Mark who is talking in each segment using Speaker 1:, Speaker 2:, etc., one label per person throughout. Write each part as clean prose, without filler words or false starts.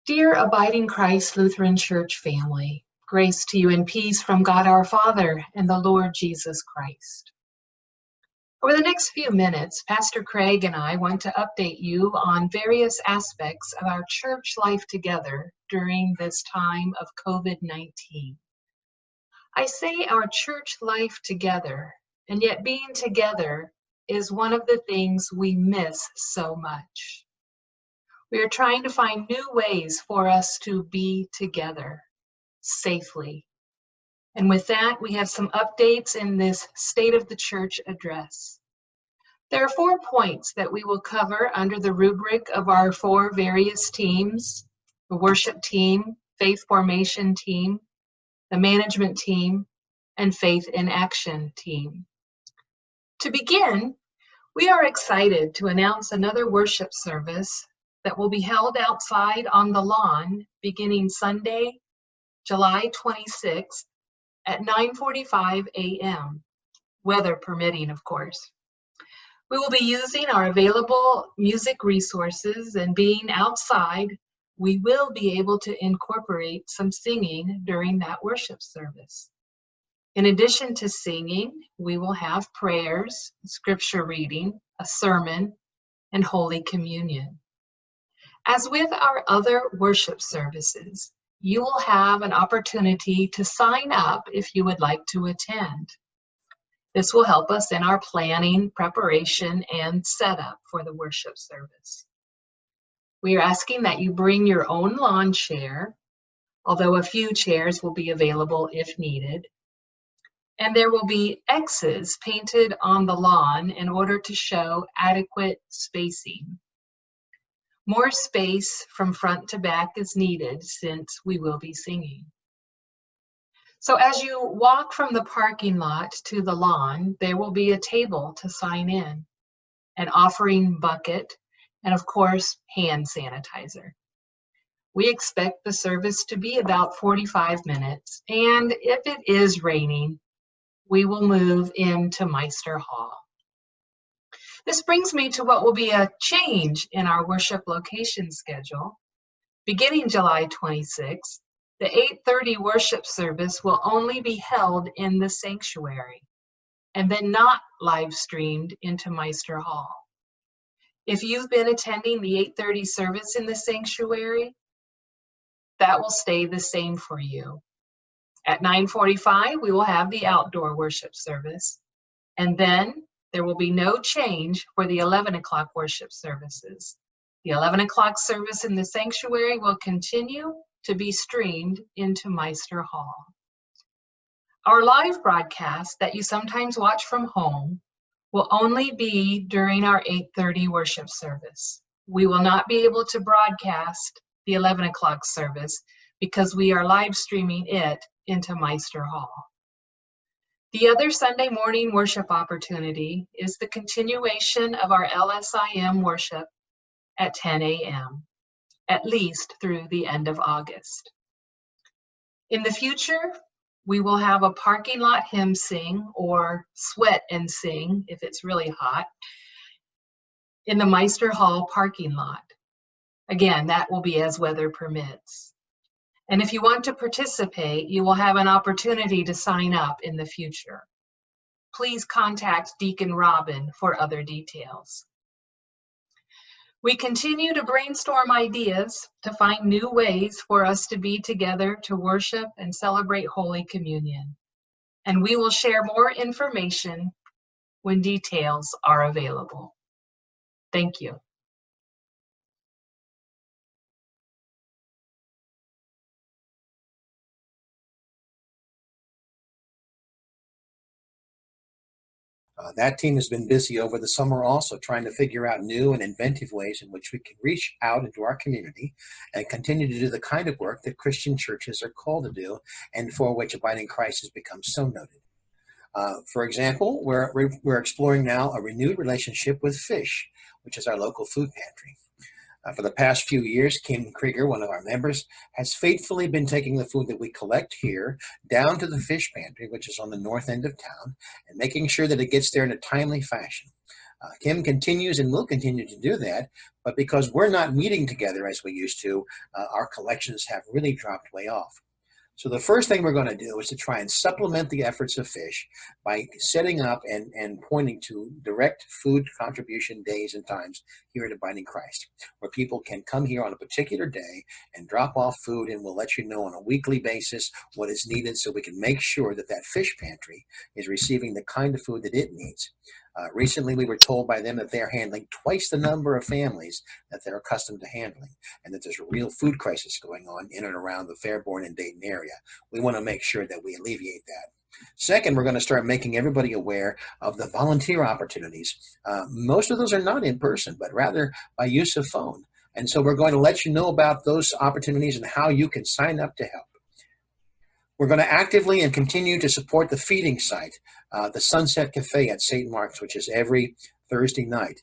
Speaker 1: Dear Abiding Christ Lutheran Church family, grace to you and peace from God our Father and the Lord Jesus Christ. Over the next few minutes, Pastor Craig and I want to update you on various aspects of our church life together during this time of COVID-19. I say our church life together, and yet being together is one of the things we miss so much. We are trying to find new ways for us to be together safely. And with that, we have some updates in this State of the Church address. There are 4 points that we will cover under the rubric of our 4 various teams: the worship team, faith formation team, the management team, and faith in action team. To begin, we are excited to announce another worship service that will be held outside on the lawn beginning Sunday, July 26th at 9:45 a.m., weather permitting, of course. We will be using our available music resources, and being outside, we will be able to incorporate some singing during that worship service. In addition to singing, we will have prayers, scripture reading, a sermon, and Holy Communion. As with our other worship services, you will have an opportunity to sign up if you would like to attend. This will help us in our planning, preparation, and setup for the worship service. We are asking that you bring your own lawn chair, although a few chairs will be available if needed. And there will be X's painted on the lawn in order to show adequate spacing. More space from front to back is needed since we will be singing. So as you walk from the parking lot to the lawn, there will be a table to sign in, an offering bucket, and of course, hand sanitizer. We expect the service to be about 45 minutes, and if it is raining, we will move into Meister Hall. This brings me to what will be a change in our worship location schedule. Beginning July 26th, the 8:30 worship service will only be held in the sanctuary and then not live streamed into Meister Hall. If you've been attending the 8:30 service in the sanctuary, that will stay the same for you. At 9:45, we will have the outdoor worship service, and then there will be no change for the 11 o'clock worship services. The 11 o'clock service in the sanctuary will continue to be streamed into Meister Hall. Our live broadcast that you sometimes watch from home will only be during our 8:30 worship service. We will not be able to broadcast the 11 o'clock service because we are live streaming it into Meister Hall. The other Sunday morning worship opportunity is the continuation of our LSIM worship at 10 a.m., at least through the end of August. In the future, we will have a parking lot hymn sing, or sweat and sing if it's really hot, in the Meister Hall parking lot. Again, that will be as weather permits. And if you want to participate, you will have an opportunity to sign up in the future. Please contact Deacon Robin for other details. We continue to brainstorm ideas to find new ways for us to be together to worship and celebrate Holy Communion. And we will share more information when details are available. Thank you.
Speaker 2: That team has been busy over the summer also trying to figure out new and inventive ways in which we can reach out into our community and continue to do the kind of work that Christian churches are called to do and for which Abiding Christ has become so noted. For example, we're exploring now a renewed relationship with Fish, which is our local food pantry. For the past few years, Kim Krieger, one of our members, has faithfully been taking the food that we collect here down to the fish pantry, which is on the north end of town, and making sure that it gets there in a timely fashion. Kim continues and will continue to do that, but because we're not meeting together as we used to, our collections have really dropped way off. So the first thing we're going to do is to try and supplement the efforts of Fish by setting up and pointing to direct food contribution days and times here at Abiding Christ, where people can come here on a particular day and drop off food, and we'll let you know on a weekly basis what is needed so we can make sure that that fish pantry is receiving the kind of food that it needs. Recently, we were told by them that they're handling twice the number of families that they're accustomed to handling, and that there's a real food crisis going on in and around the Fairborn and Dayton area. We want to make sure that we alleviate that. Second, we're going to start making everybody aware of the volunteer opportunities. Most of those are not in person, but rather by use of phone. And so we're going to let you know about those opportunities and how you can sign up to help. We're going to actively and continue to support the feeding site, the Sunset Cafe at St. Mark's, which is every Thursday night.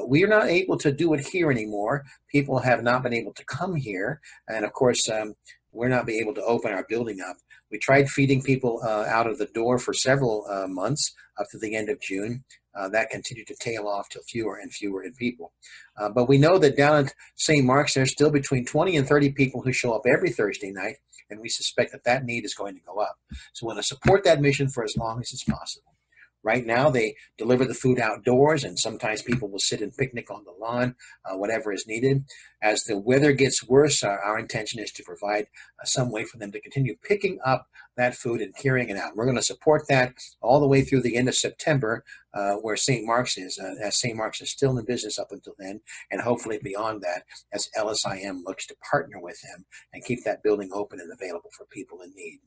Speaker 2: We are not able to do it here anymore. People have not been able to come here. And of course, we're not being able to open our building up. We tried feeding people out of the door for several months up to the end of June. That continued to tail off to fewer and fewer people. But we know that down at St. Mark's, there's still between 20 and 30 people who show up every Thursday night, and we suspect that that need is going to go up. So we want to support that mission for as long as it's possible. Right now, they deliver the food outdoors, and sometimes people will sit and picnic on the lawn, whatever is needed. As the weather gets worse, our intention is to provide some way for them to continue picking up that food and carrying it out. We're going to support that all the way through the end of September, where St. Mark's is, as St. Mark's is still in business up until then, and hopefully beyond that, as LSIM looks to partner with them and keep that building open and available for people in need.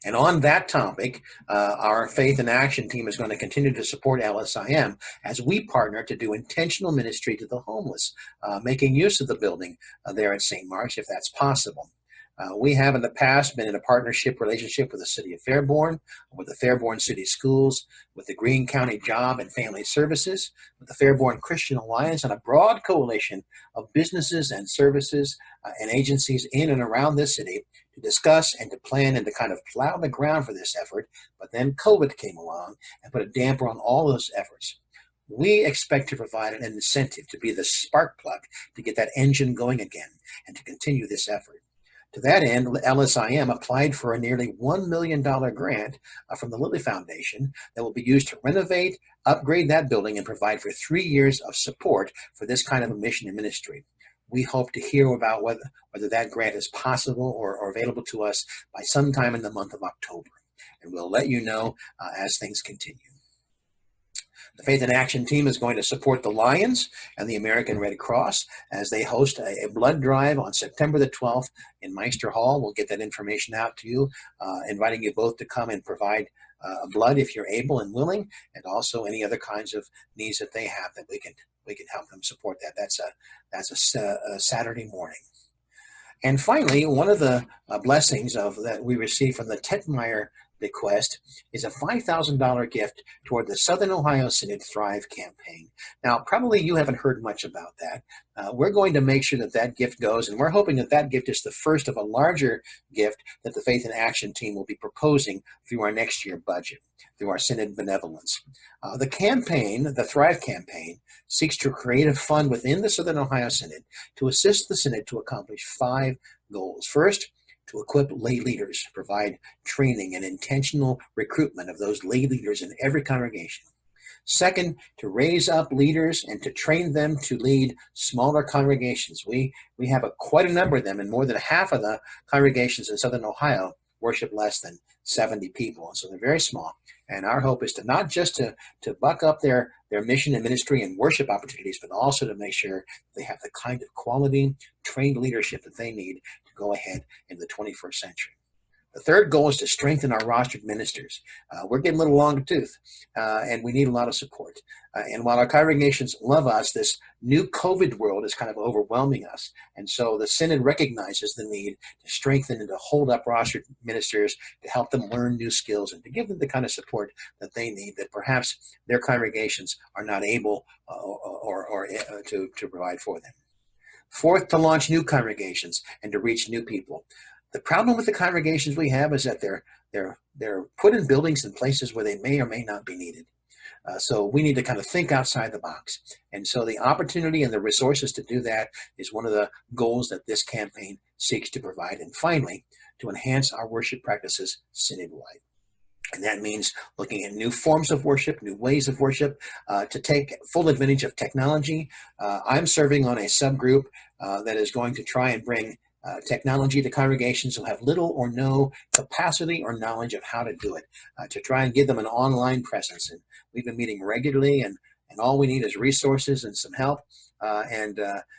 Speaker 2: And on that topic, our Faith in Action team is going to continue to support LSIM as we partner to do intentional ministry to the homeless, making use of the building there at St. Mark's if that's possible. We have in the past been in a partnership relationship with the City of Fairborn, with the Fairborn City Schools, with the Greene County Job and Family Services, with the Fairborn Christian Alliance, and a broad coalition of businesses and services and agencies in and around this city to discuss and to plan and to kind of plow the ground for this effort. But then COVID came along and put a damper on all those efforts. We expect to provide an incentive to be the spark plug to get that engine going again and to continue this effort. To that end, LSIM applied for a nearly $1 million grant from the Lilly Foundation that will be used to renovate, upgrade that building, and provide for 3 years of support for this kind of a mission and ministry. We hope to hear about whether that grant is possible or available to us by sometime in the month of October. And we'll let you know as things continue. The Faith in Action team is going to support the Lions and the American Red Cross as they host a blood drive on September the 12th in Meister Hall. We'll get that information out to you, inviting you both to come and provide blood if you're able and willing, and also any other kinds of needs that they have that we can help them support that. That's a Saturday morning. And finally, one of the blessings that we received from the Tetmeyer bequest is a $5,000 gift toward the Southern Ohio Synod Thrive campaign. Now, probably you haven't heard much about that. We're going to make sure that that gift goes, and we're hoping that that gift is the first of a larger gift that the Faith in Action team will be proposing through our next year budget, through our Synod benevolence. The campaign, the Thrive campaign, seeks to create a fund within the Southern Ohio Synod to assist the Synod to accomplish 5 goals. First, to equip lay leaders, provide training and intentional recruitment of those lay leaders in every congregation. Second, to raise up leaders and to train them to lead smaller congregations. We have quite a number of them, and more than half of the congregations in Southern Ohio worship less than 70 people, so they're very small. And our hope is to not just to buck up their mission and ministry and worship opportunities, but also to make sure they have the kind of quality, trained leadership that they need to go ahead in the 21st century. The third goal is to strengthen our rostered ministers. We're getting a little long tooth, and we need a lot of support. And while our congregations love us, this new COVID world is kind of overwhelming us. And so the Synod recognizes the need to strengthen and to hold up rostered ministers, to help them learn new skills and to give them the kind of support that they need that perhaps their congregations are not able to provide for them. Fourth, to launch new congregations and to reach new people. The problem with the congregations we have is that they're put in buildings and places where they may or may not be needed. So we need to kind of think outside the box. And so the opportunity and the resources to do that is one of the goals that this campaign seeks to provide. And finally, to enhance our worship practices synod-wide. And that means looking at new forms of worship, new ways of worship, to take full advantage of technology. I'm serving on a subgroup that is going to try and bring technology to congregations who have little or no capacity or knowledge of how to do it, to try and give them an online presence. And we've been meeting regularly, and all we need is resources and some help.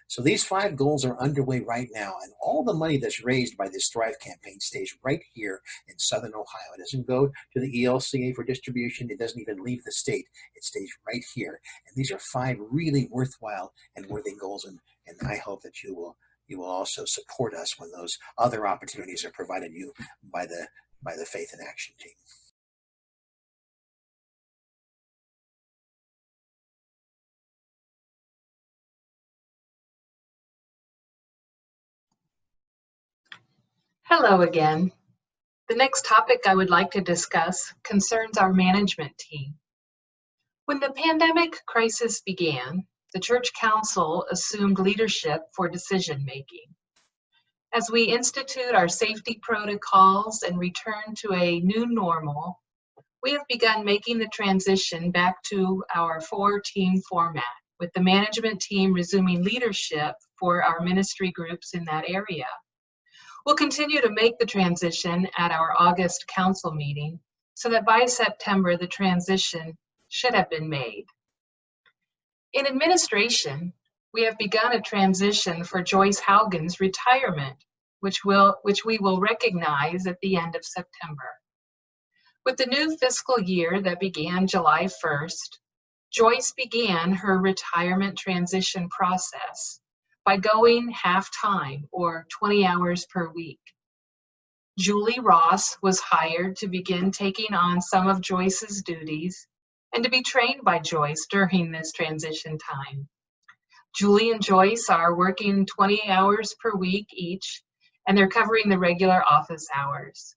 Speaker 2: So these 5 goals are underway right now, and all the money that's raised by this Thrive campaign stays right here in Southern Ohio. It doesn't go to the ELCA for distribution. It doesn't even leave the state. It stays right here. And these are 5 really worthwhile and worthy goals, and I hope that you will also support us when those other opportunities are provided you by the Faith in Action team.
Speaker 1: Hello again. The next topic I would like to discuss concerns our management team. When the pandemic crisis began, the Church Council assumed leadership for decision-making. As we institute our safety protocols and return to a new normal, we have begun making the transition back to our 4-team format, with the management team resuming leadership for our ministry groups in that area. We'll continue to make the transition at our August council meeting so that by September the transition should have been made. In administration, we have begun a transition for Joyce Haugen's retirement, which we will recognize at the end of September. With the new fiscal year that began July 1st, Joyce began her retirement transition process by going half-time, or 20 hours per week. Julie Ross was hired to begin taking on some of Joyce's duties and to be trained by Joyce during this transition time. Julie and Joyce are working 20 hours per week each, and they're covering the regular office hours.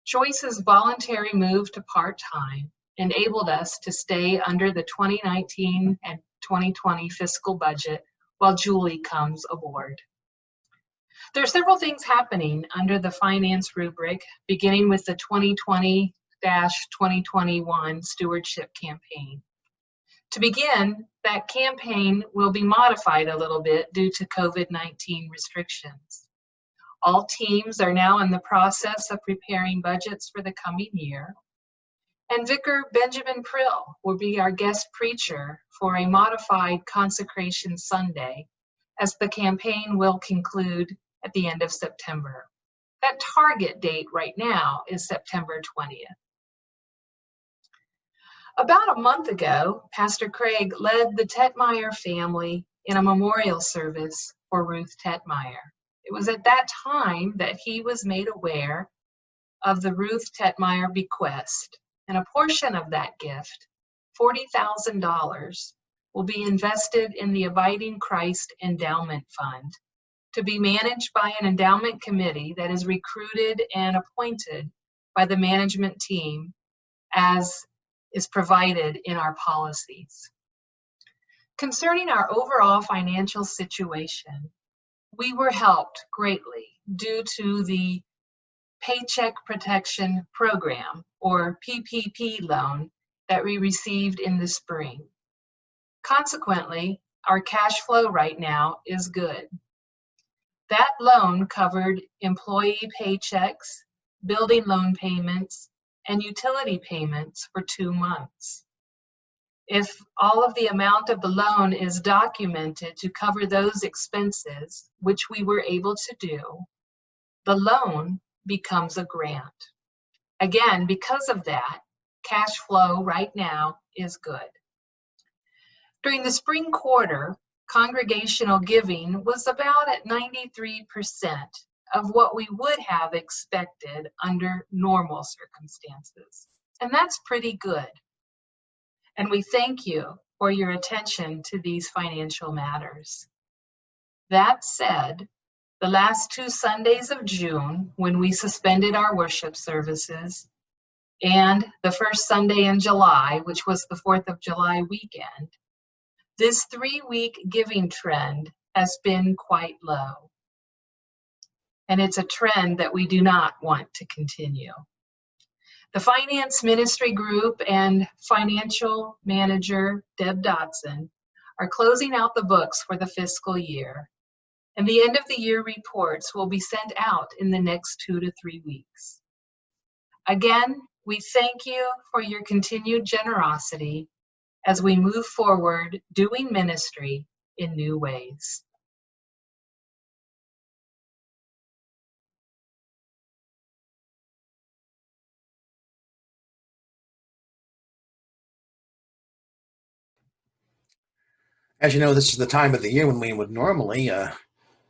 Speaker 1: Joyce's voluntary move to part-time enabled us to stay under the 2019 and 2020 fiscal budget while Julie comes aboard. There are several things happening under the finance rubric, beginning with the 2020-2021 stewardship campaign. To begin, that campaign will be modified a little bit due to COVID-19 restrictions. All teams are now in the process of preparing budgets for the coming year. And Vicar Benjamin Prill will be our guest preacher for a modified Consecration Sunday, as the campaign will conclude at the end of September. That target date right now is September 20th. About a month ago, Pastor Craig led the Tetmeyer family in a memorial service for Ruth Tetmeyer. It was at that time that he was made aware of the Ruth Tetmeyer bequest, and a portion of that gift, $40,000, will be invested in the Abiding Christ Endowment Fund, to be managed by an endowment committee that is recruited and appointed by the management team as is provided in our policies. Concerning our overall financial situation, we were helped greatly due to the Paycheck Protection Program, or PPP loan, that we received in the spring. Consequently, our cash flow right now is good. That loan covered employee paychecks, building loan payments, and utility payments for 2 months. If all of the amount of the loan is documented to cover those expenses, which we were able to do, the loan becomes a grant. Again, because of that, cash flow right now is good. During the spring quarter, congregational giving was about at 93% of what we would have expected under normal circumstances. And that's pretty good. And we thank you for your attention to these financial matters. That said, the last 2 Sundays of June, when we suspended our worship services, and the first Sunday in July, which was the 4th of July weekend, this 3-week giving trend has been quite low. And it's a trend that we do not want to continue. The Finance Ministry Group and Financial Manager Deb Dodson are closing out the books for the fiscal year, and the end of the year reports will be sent out in the next 2 to 3 weeks. Again, we thank you for your continued generosity as we move forward doing ministry in new ways.
Speaker 2: As you know, this is the time of the year when we would normally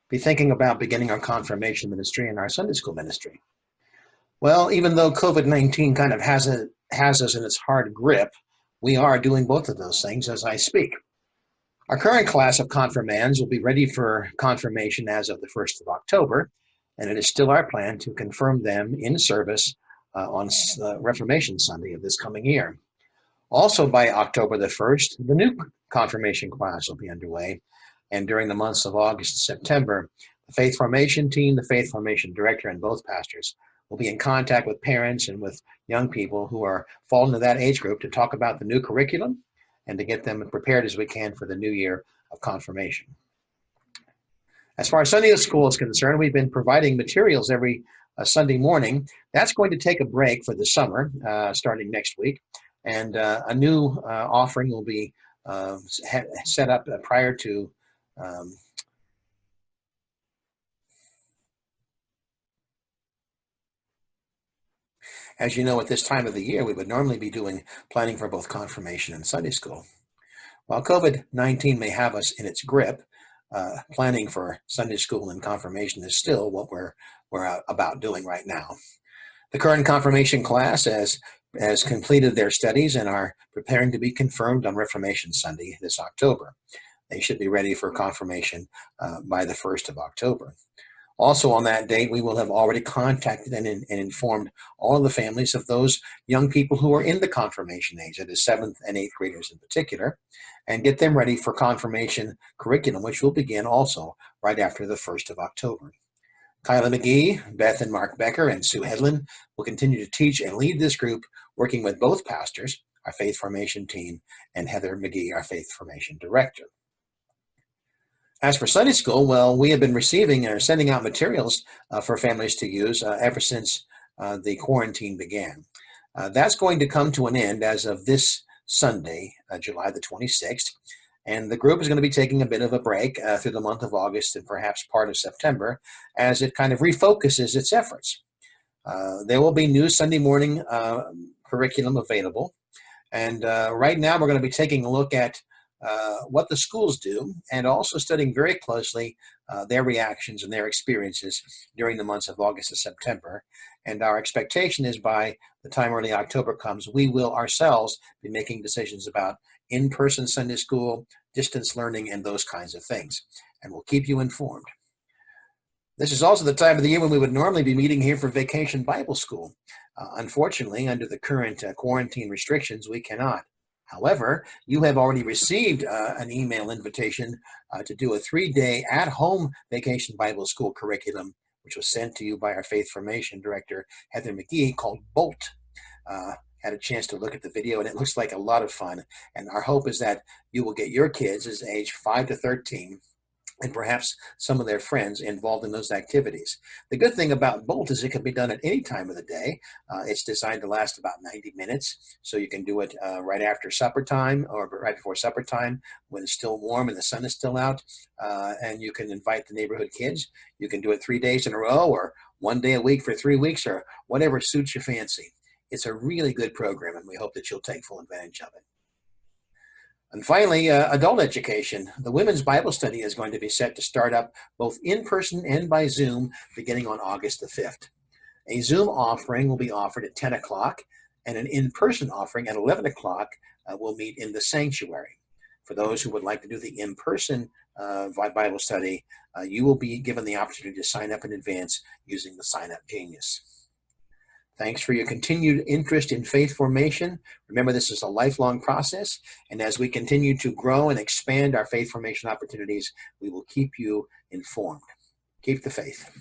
Speaker 2: be thinking about beginning our confirmation ministry and our Sunday school ministry. Well, even though COVID-19 kind of has us in its hard grip, we are doing both of those things as I speak. Our current class of confirmands will be ready for confirmation as of the 1st of October, and it is still our plan to confirm them in service on Reformation Sunday of this coming year. Also by October the 1st, the new confirmation class will be underway, and during the months of August and September, the Faith Formation team, the Faith Formation director, and both pastors will be in contact with parents and with young people who are falling into that age group to talk about the new curriculum and to get them prepared as we can for the new year of confirmation. As far as Sunday school is concerned, we've been providing materials every Sunday morning. That's going to take a break for the summer, starting next week, and a new offering will be set up prior to as you know, at this time of the year, we would normally be doing planning for both confirmation and Sunday school. While COVID-19 may have us in its grip, planning for Sunday school and confirmation is still what we're about doing right now. The current confirmation class has completed their studies and are preparing to be confirmed on Reformation Sunday this October. They should be ready for confirmation by the 1st of October. Also on that date, we will have already contacted and informed all of the families of those young people who are in the confirmation age, that is 7th and 8th graders in particular, and get them ready for confirmation curriculum, which will begin also right after the 1st of October. Kyla McGee, Beth and Mark Becker, and Sue Hedlund will continue to teach and lead this group, working with both pastors, our Faith Formation team, and Heather McGee, our Faith Formation director. As for Sunday school, well, we have been receiving or sending out materials for families to use ever since the quarantine began. That's going to come to an end as of this Sunday, July the 26th, and the group is going to be taking a bit of a break through the month of August and perhaps part of September as it kind of refocuses its efforts. There will be new Sunday morning curriculum available, and right now we're going to be taking a look at what the schools do, and also studying very closely their reactions and their experiences during the months of August and September. And our expectation is by the time early October comes, we will ourselves be making decisions about in-person Sunday school, distance learning, and those kinds of things. And we'll keep you informed. This is also the time of the year when we would normally be meeting here for Vacation Bible School. Unfortunately, under the current quarantine restrictions, we cannot. However, you have already received an email invitation to do a 3-day at-home Vacation Bible School curriculum, which was sent to you by our Faith Formation director, Heather McGee, called BOLT. Had a chance to look at the video, and it looks like a lot of fun. And our hope is that you will get your kids as age 5 to 13 and perhaps some of their friends involved in those activities. The good thing about BOLT is it can be done at any time of the day. It's designed to last about 90 minutes, so you can do it right after supper time or right before supper time when it's still warm and the sun is still out, and you can invite the neighborhood kids. You can do it 3 days in a row or 1 day a week for 3 weeks or whatever suits your fancy. It's a really good program, and we hope that you'll take full advantage of it. And finally, adult education. The Women's Bible Study is going to be set to start up both in person and by Zoom beginning on August the 5th. A Zoom offering will be offered at 10 o'clock, and an in-person offering at 11 o'clock will meet in the sanctuary. For those who would like to do the in-person Bible study, you will be given the opportunity to sign up in advance using the Sign Up Genius. Thanks for your continued interest in faith formation. Remember, this is a lifelong process, and as we continue to grow and expand our faith formation opportunities, we will keep you informed. Keep the faith.